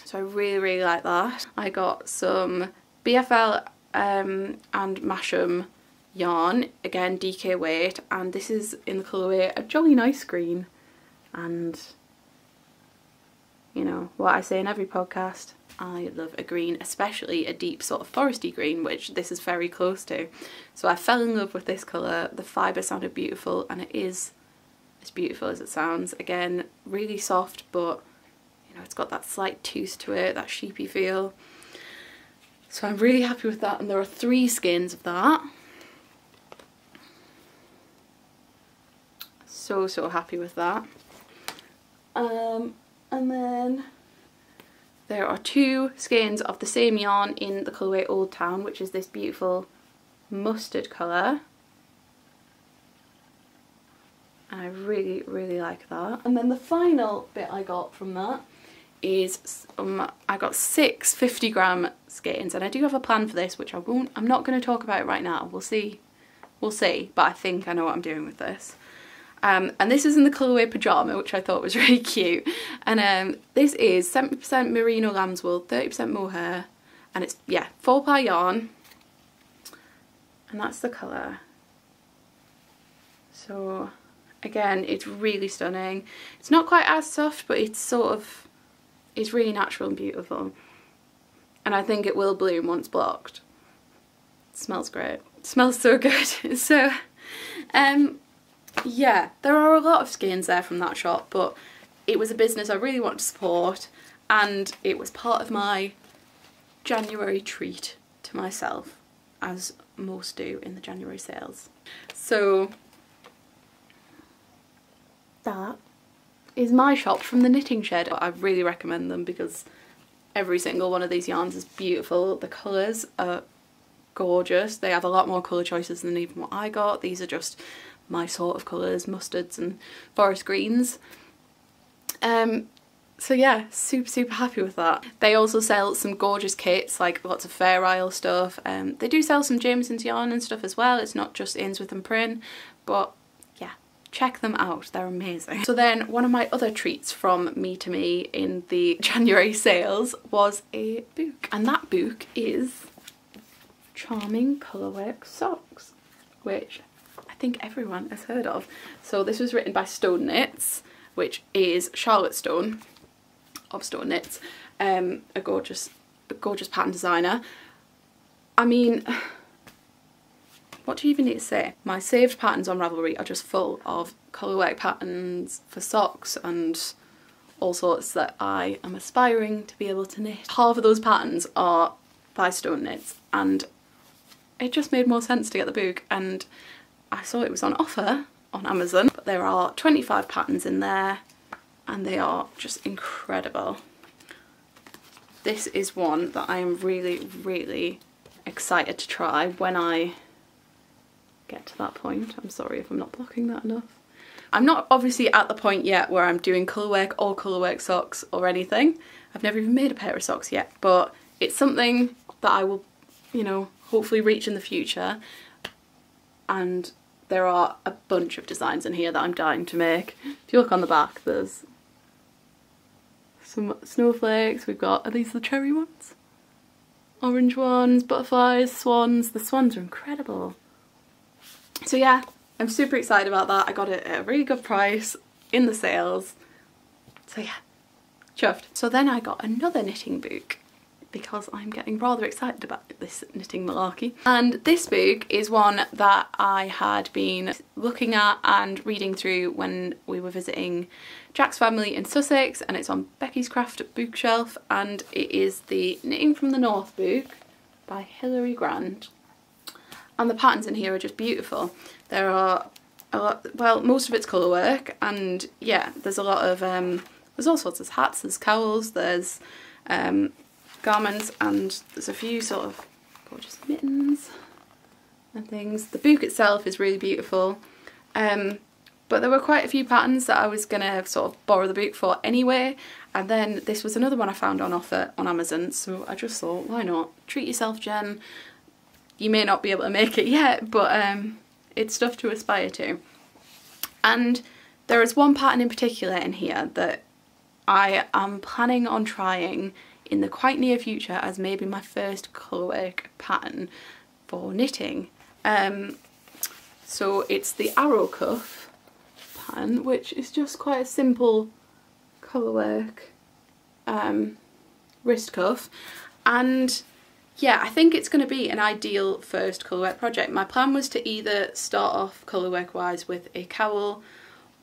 so I really like that. I got some BFL and Masham yarn, again DK weight, and this is in the colourway a jolly nice green, and you know what I say in every podcast, I love a green, especially a deep sort of foresty green, which this is very close to. So I fell in love with this colour. The fibre sounded beautiful and it is as beautiful as it sounds. Again, really soft, but you know, it's got that slight tooth to it, that sheepy feel. So I'm really happy with that, and there are 3 skeins of that. So happy with that. And then there are 2 skeins of the same yarn in the colourway Old Town, which is this beautiful mustard colour. And I really like that. And then the final bit I got from that is I got 6 50 gram skeins, and I do have a plan for this, which I'm not going to talk about right now. We'll see, but I think I know what I'm doing with this. And this is in the colourway Pyjama, which I thought was really cute. And this is 70% merino lamb's wool, 30% mohair, and it's, yeah, 4-ply yarn. And that's the colour. So again, it's really stunning. It's not quite as soft, but it's sort of, it's really natural and beautiful. And I think it will bloom once blocked. It smells great. It smells so good. So, yeah, there are a lot of skeins there from that shop, but it was a business I really want to support, and it was part of my January treat to myself, as most do in the January sales. So that is my shop from the Knitting Shed. I really recommend them because every single one of these yarns is beautiful. The colours are gorgeous. They have a lot more colour choices than even what I got. These are just my sort of colours, mustards and forest greens. So yeah, super happy with that. They also sell some gorgeous kits, like lots of Fair Isle stuff. They do sell some Jameson's yarn and stuff as well. It's not just Ainsworth & Prynne, but yeah, check them out, they're amazing. So then one of my other treats from Me to Me in the January sales was a book, and that book is Charming Colourwork Socks, which I think everyone has heard of. So this was written by Stone Knits, which is Charlotte Stone of Stone Knits, a gorgeous pattern designer. I mean, what do you even need to say? My saved patterns on Ravelry are just full of colourwork patterns for socks and all sorts that I am aspiring to be able to knit. Half of those patterns are by Stone Knits, and it just made more sense to get the book, and I saw it was on offer on Amazon. But there are 25 patterns in there and they are just incredible. This is one that I am really excited to try when I get to that point. I'm sorry if I'm not blocking that enough. I'm not obviously at the point yet where I'm doing colourwork or colourwork socks or anything. I've never even made a pair of socks yet, but it's something that I will, you know, hopefully reach in the future. And there are a bunch of designs in here that I'm dying to make. If you look on the back, there's some snowflakes. We've got, are these the cherry ones? Orange ones, butterflies, swans. The swans are incredible. So yeah, I'm super excited about that. I got it at a really good price in the sales. So yeah, chuffed. So then I got another knitting book because I'm getting rather excited about this knitting malarkey. And this book is one that I had been looking at and reading through when we were visiting Jack's family in Sussex, and it's on Becky's Craft bookshelf, and it is the Knitting from the North book by Hilary Grant. And the patterns in here are just beautiful. There are a lot, well, most of it's colour work, and yeah, there's a lot of, there's all sorts of hats, there's cowls, there's garments, and there's a few sort of gorgeous mittens and things. The book itself is really beautiful, but there were quite a few patterns that I was gonna sort of borrow the book for anyway, and then this was another one I found on offer on Amazon, so I just thought, why not? Treat yourself, Jen. You may not be able to make it yet, but it's stuff to aspire to. And there is one pattern in particular in here that I am planning on trying in the quite near future as maybe my first colourwork pattern for knitting. So it's the Arrow Cuff pattern, which is just quite a simple colourwork wrist cuff, and yeah, I think it's going to be an ideal first colourwork project. My plan was to either start off colourwork wise with a cowl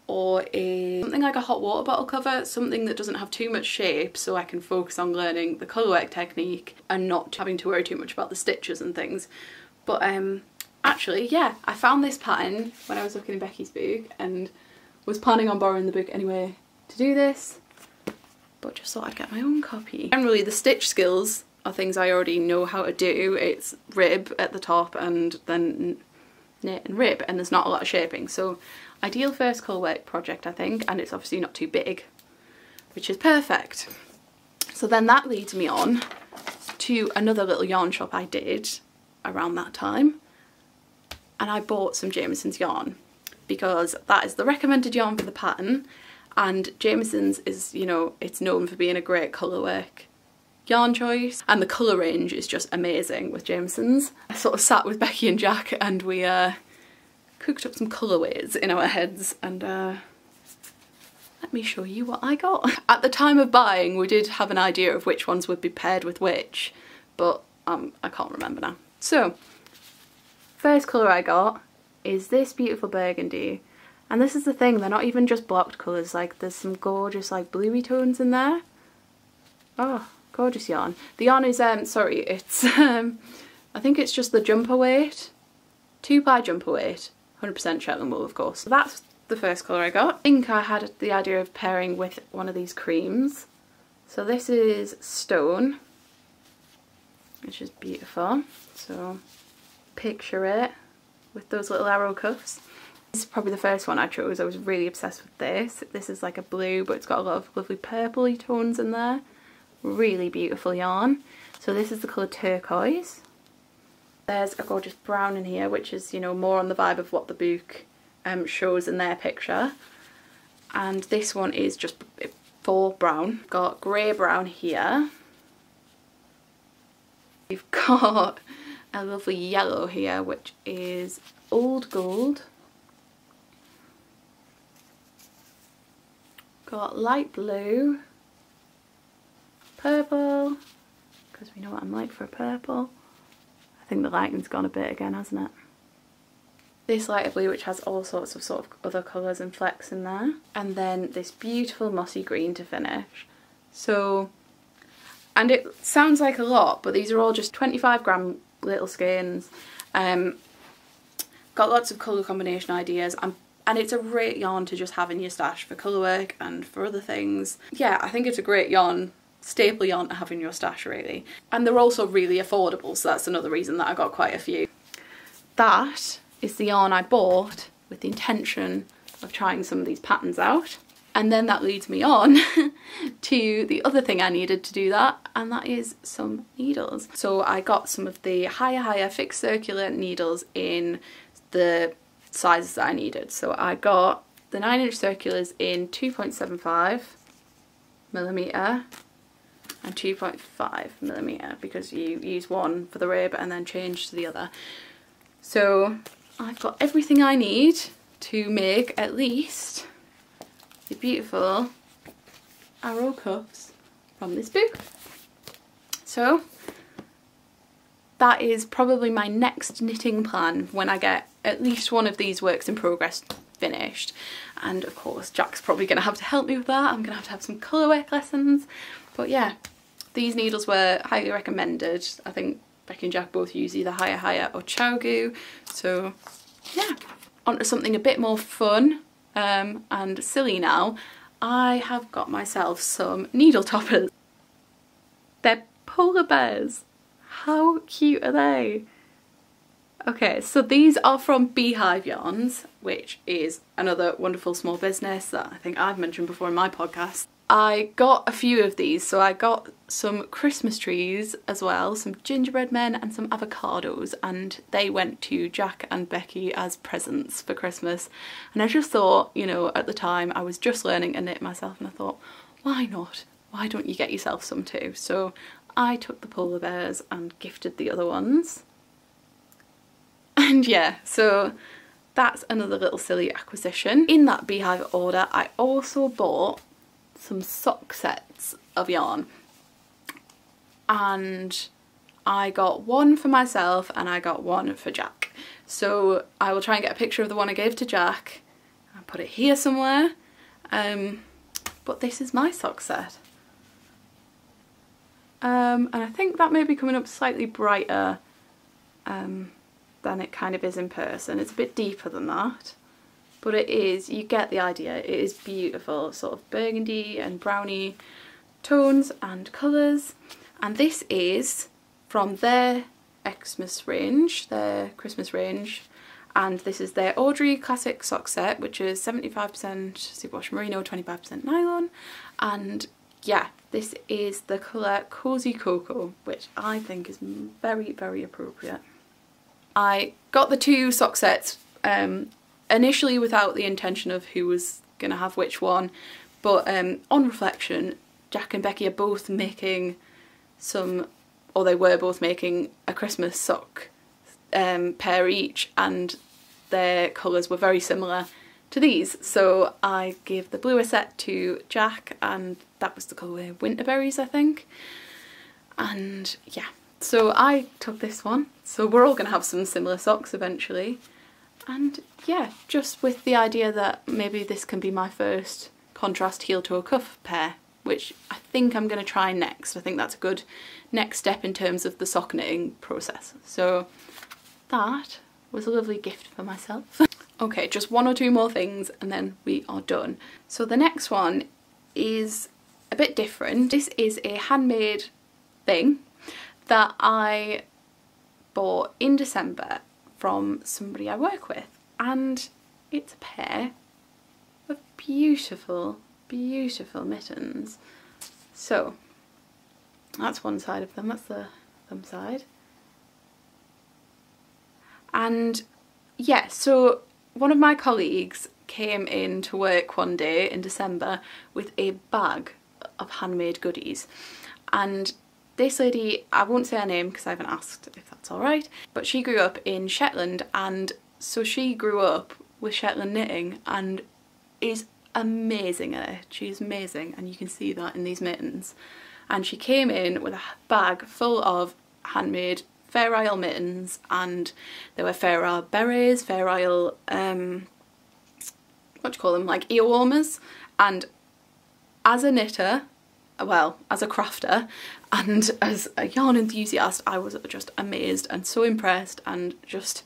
or something like a hot water bottle cover, something that doesn't have too much shape so I can focus on learning the colourwork technique and not having to worry too much about the stitches and things. But actually, yeah, I found this pattern when I was looking in Becky's book and was planning on borrowing the book anyway to do this, but just thought I'd get my own copy. Generally, the stitch skills are things I already know how to do. It's rib at the top and then knit and rib, and there's not a lot of shaping, so ideal first colourwork project, I think, and it's obviously not too big, which is perfect. So then that leads me on to another little yarn shop I did around that time, and I bought some Jamieson's yarn because that is the recommended yarn for the pattern, and Jamieson's is, you know, it's known for being a great colourwork yarn choice, and the colour range is just amazing with Jamieson's. I sort of sat with Becky and Jack and we cooked up some colourways in our heads, and let me show you what I got. At the time of buying we did have an idea of which ones would be paired with which, but I can't remember now. So first colour I got is this beautiful burgundy, and this is the thing, they're not even just blocked colours, like there's some gorgeous like bluey tones in there. Oh, gorgeous yarn. The yarn is, sorry, it's, I think it's just the jumper weight, 2-ply jumper weight, 100% Shetland wool of course. So that's the first colour I got. I think I had the idea of pairing with one of these creams. So this is Stone, which is beautiful. So picture it with those little arrow cuffs. This is probably the first one I chose. I was really obsessed with this. This is like a blue, but it's got a lot of lovely purpley tones in there. Really beautiful yarn. So this is the colour turquoise. There's a gorgeous brown in here, which is, you know, more on the vibe of what the book shows in their picture. And this one is just full brown. Got grey brown here. We've got a lovely yellow here, which is old gold. Got light blue, purple, because we know what I'm like for a purple. I think the lighting's gone a bit again, hasn't it? This lighter blue, which has all sorts of other colours and flecks in there. And then this beautiful mossy green to finish. So, and it sounds like a lot, but these are all just 25 gram little skeins. Got lots of colour combination ideas. And it's a great yarn to just have in your stash for colour work and for other things. Yeah, I think it's a great yarn, staple yarn to have in your stash really. And they're also really affordable, so that's another reason that I got quite a few. That is the yarn I bought with the intention of trying some of these patterns out. And then that leads me on to the other thing I needed to do that, and that is some needles. So I got some of the higher fixed circular needles in the sizes that I needed. So I got the 9-inch circulars in 2.75mm and 2.5mm, because you use one for the rib and then change to the other. So I've got everything I need to make at least the beautiful arrow cuffs from this book. So that is probably my next knitting plan when I get at least one of these works in progress finished. And of course Jack's probably going to have to help me with that. I'm going to have some colourwork lessons. But yeah, these needles were highly recommended. I think Becky and Jack both use either higher or Chonky. So yeah, onto something a bit more fun and silly now. I have got myself some needle toppers. They're polar bears. How cute are they? Okay, so these are from Beehive Yarns, which is another wonderful small business that I think I've mentioned before in my podcast. I got a few of these, so I got some Christmas trees as well, some gingerbread men and some avocados, and they went to Jack and Becky as presents for Christmas. And I just thought, you know, at the time I was just learning to knit myself, and I thought, why not? Why don't you get yourself some too? So I took the polar bears and gifted the other ones. And yeah, so that's another little silly acquisition. In that Beehive order, I also bought some sock sets of yarn. And I got one for myself and I got one for Jack. So I will try and get a picture of the one I gave to Jack. I'll put it here somewhere. But this is my sock set. And I think that may be coming up slightly brighter than it kind of is in person. It's a bit deeper than that, but it is, you get the idea, it is beautiful, sort of burgundy and browny tones and colours. And this is from their Xmas range, their Christmas range, and this is their Audrey Classic Sock Set, which is 75% superwash merino, 25% nylon. And yeah, this is the colour Cozy Cocoa, which I think is very, very appropriate. I got the two sock sets initially without the intention of who was going to have which one, but on reflection, Jack and Becky are both making some, or they were both making a Christmas sock pair each, and their colours were very similar to these. So I gave the bluer set to Jack, and that was the colour Winterberries, I think. And yeah, so I took this one. So we're all going to have some similar socks eventually. And yeah, just with the idea that maybe this can be my first contrast heel toe cuff pair, which I think I'm going to try next. I think that's a good next step in terms of the sock knitting process. So that was a lovely gift for myself. Okay, just one or two more things and then we are done. So the next one is a bit different. This is a handmade thing that I bought in December from somebody I work with, and it's a pair of beautiful, beautiful mittens. So that's one side of them, that's the thumb side. And yeah, so one of my colleagues came in to work one day in December with a bag of handmade goodies, and this lady, I won't say her name because I haven't asked if that's alright, but she grew up in Shetland, and so she grew up with Shetland knitting and is amazing at it. She's amazing, and you can see that in these mittens. And she came in with a bag full of handmade Fair Isle mittens, and there were Fair Isle berets, Fair Isle, what do you call them, like ear warmers. And as a knitter, well, as a crafter and as a yarn enthusiast, I was just amazed and so impressed, and just,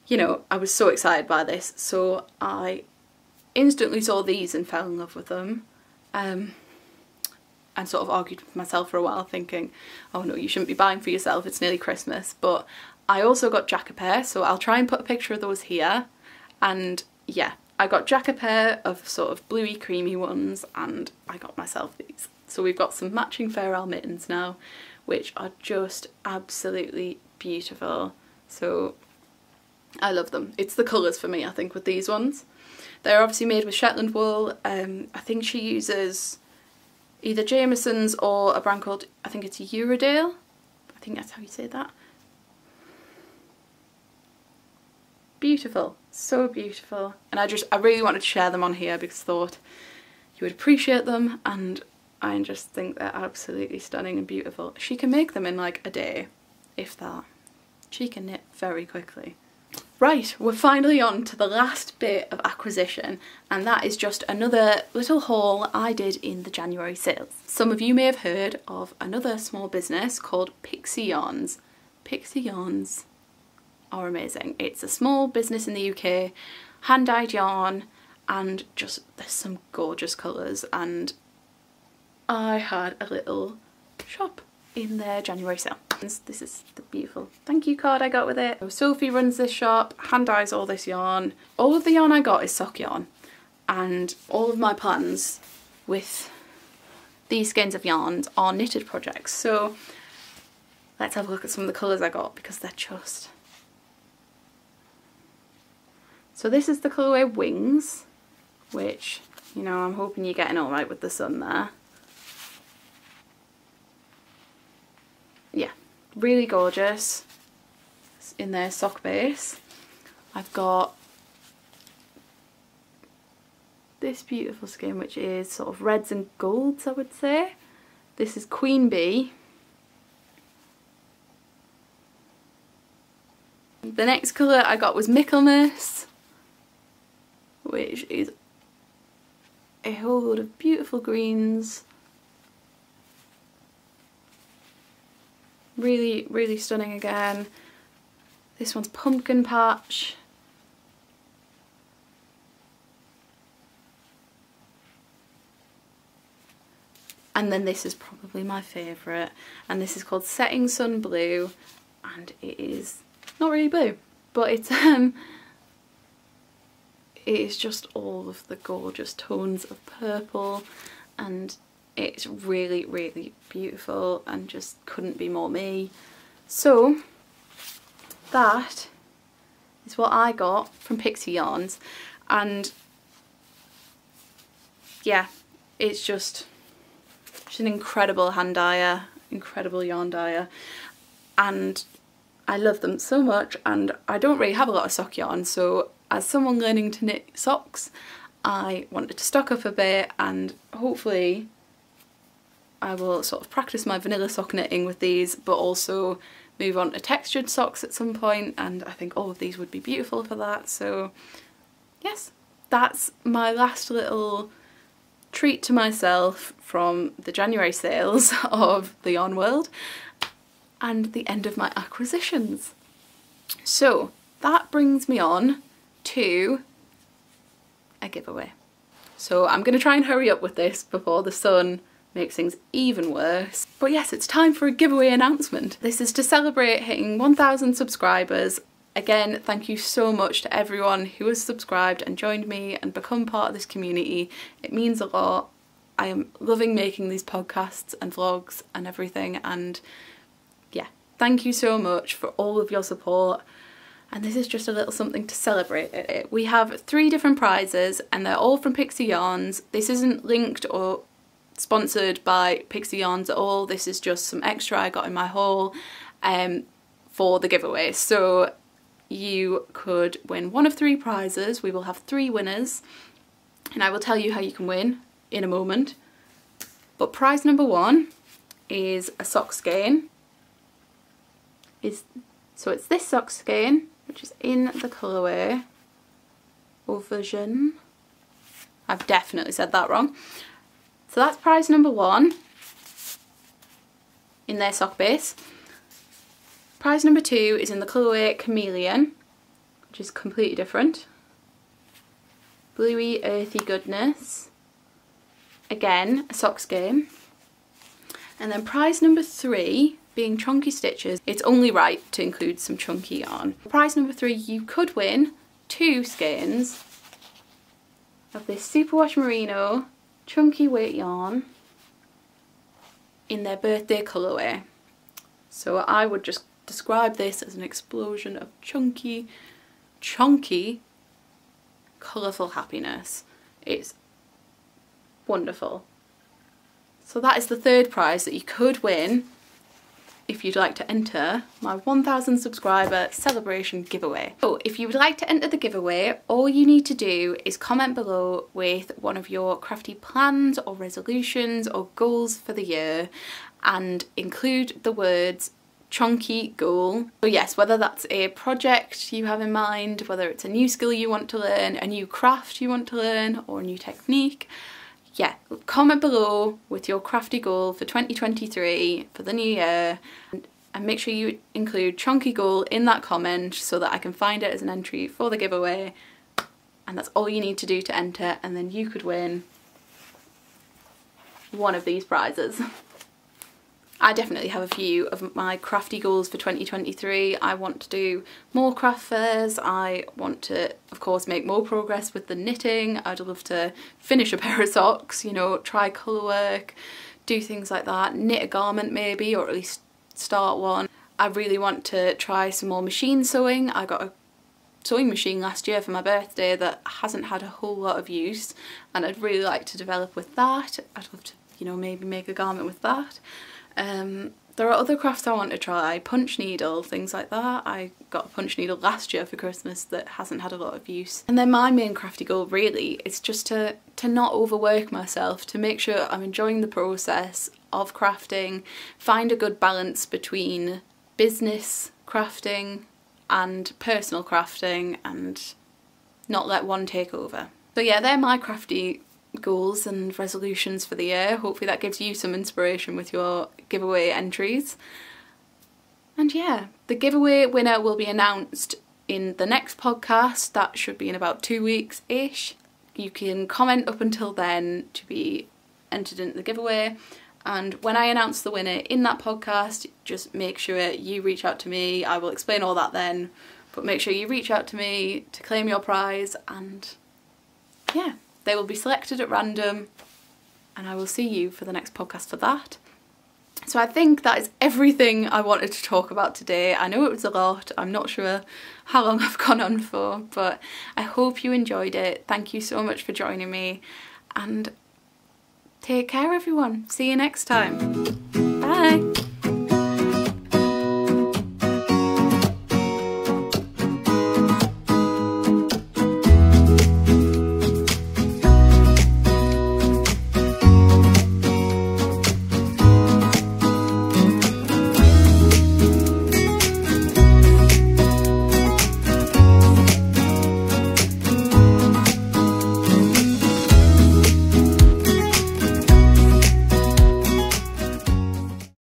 you know, I was so excited by this. So I instantly saw these and fell in love with them, and sort of argued with myself for a while thinking, oh no, you shouldn't be buying for yourself, it's nearly Christmas. But I also got Jack a pair, so I'll try and put a picture of those here. And yeah, I got Jack a pair of sort of bluey creamy ones, and I got myself these. So we've got some matching Fair Isle mittens now, which are just absolutely beautiful. So I love them. It's the colours for me, I think, with these ones. They're obviously made with Shetland wool. I think she uses either Jameson's or a brand called, I think it's Uredale. I think that's how you say that. Beautiful, so beautiful. And I really wanted to share them on here because I thought you would appreciate them, and I just think they're absolutely stunning and beautiful. She can make them in like a day, if that. She can knit very quickly. Right, we're finally on to the last bit of acquisition, and that is just another little haul I did in the January sales. Some of you may have heard of another small business called Pixie Yarns. Pixie Yarns are amazing. It's a small business in the UK, hand-dyed yarn, and just there's some gorgeous colours, and I had a little shop in their January sale. This is the beautiful thank you card I got with it. So Sophie runs this shop, hand dyes all this yarn. All of the yarn I got is sock yarn, and all of my plans with these skeins of yarns are knitted projects. So let's have a look at some of the colours I got, because they're just... So this is the colourway Wings, which, you know, I'm hoping you're getting alright with the sun there. Yeah, really gorgeous. It's in their sock base. I've got this beautiful skein, which is sort of reds and golds, I would say. This is Queen Bee. The next colour I got was Michaelmas, which is a whole load of beautiful greens. Really, really stunning again. This one's Pumpkin Patch. And then this is probably my favourite, and this is called Setting Sun Blue, and it is not really blue, but it's it is just all of the gorgeous tones of purple, and it's really, really beautiful and just couldn't be more me. So that is what I got from Pixie Yarns, and yeah, it's just she's an incredible hand dyer, incredible yarn dyer, and I love them so much. And I don't really have a lot of sock yarn, so as someone learning to knit socks, I wanted to stock up a bit, and hopefully I will sort of practice my vanilla sock knitting with these, but also move on to textured socks at some point, and I think all of these would be beautiful for that. So yes, that's my last little treat to myself from the January sales of the Yarn World and the end of my acquisitions. So that brings me on to a giveaway. So I'm going to try and hurry up with this before the sun makes things even worse. But yes, it's time for a giveaway announcement. This is to celebrate hitting 1,000 subscribers. Again, thank you so much to everyone who has subscribed and joined me and become part of this community. It means a lot. I am loving making these podcasts and vlogs and everything, and yeah, thank you so much for all of your support. and this is just a little something to celebrate it. We have 3 different prizes and they're all from Pixie Yarns. This isn't linked or sponsored by Pixie Yarns at all. This is just some extra I got in my haul for the giveaway. So you could win one of 3 prizes. We will have 3 winners and I will tell you how you can win in a moment. But prize number 1 is a sock skein. So it's this sock skein, which is in the colourway Auvergne. I've definitely said that wrong. So that's prize number 1 in their sock base. Prize number 2 is in the colourway Chameleon, which is completely different. Bluey earthy goodness. Again, a sock skein. And then prize number 3 being Chonky stitches. It's only right to include some chunky yarn. Prize number 3, you could win 2 skeins of this superwash merino chunky weight yarn in their birthday colourway. So I would just describe this as an explosion of chunky colourful happiness. It's wonderful. So that is the 3rd prize that you could win if you'd like to enter my 1000 subscriber celebration giveaway. So if you would like to enter the giveaway, all you need to do is comment below with one of your crafty plans or resolutions or goals for the year and include the words Chonky goal. So yes, whether that's a project you have in mind, whether it's a new skill you want to learn, a new craft you want to learn, or a new technique, yeah, comment below with your crafty goal for 2023 for the new year, and make sure you include Chonky goal in that comment so that I can find it as an entry for the giveaway. And that's all you need to do to enter, and then you could win one of these prizes. I definitely have a few of my crafty goals for 2023. I want to do more craft fairs. I want to, of course, make more progress with the knitting. I'd love to finish a pair of socks, you know, try colour work, do things like that, knit a garment maybe, or at least start one. I really want to try some more machine sewing. I got a sewing machine last year for my birthday that hasn't had a whole lot of use, and I'd really like to develop with that. I'd love to, you know, maybe make a garment with that. There are other crafts I want to try, punch needle, things like that. I got a punch needle last year for Christmas that hasn't had a lot of use. And then my main crafty goal really is just to not overwork myself, to make sure I'm enjoying the process of crafting, find a good balance between business crafting and personal crafting and not let one take over. So yeah, they're my crafty goals and resolutions for the year. Hopefully that gives you some inspiration with your giveaway entries. And yeah, the giveaway winner will be announced in the next podcast. That should be in about 2 weeks-ish. You can comment up until then to be entered into the giveaway, and when I announce the winner in that podcast, just make sure you reach out to me. I will explain all that then, but make sure you reach out to me to claim your prize, and yeah, they will be selected at random, and I will see you for the next podcast for that. So I think that is everything I wanted to talk about today. I know it was a lot. I'm not sure how long I've gone on for, but I hope you enjoyed it. Thank you so much for joining me, and take care everyone. See you next time. Bye.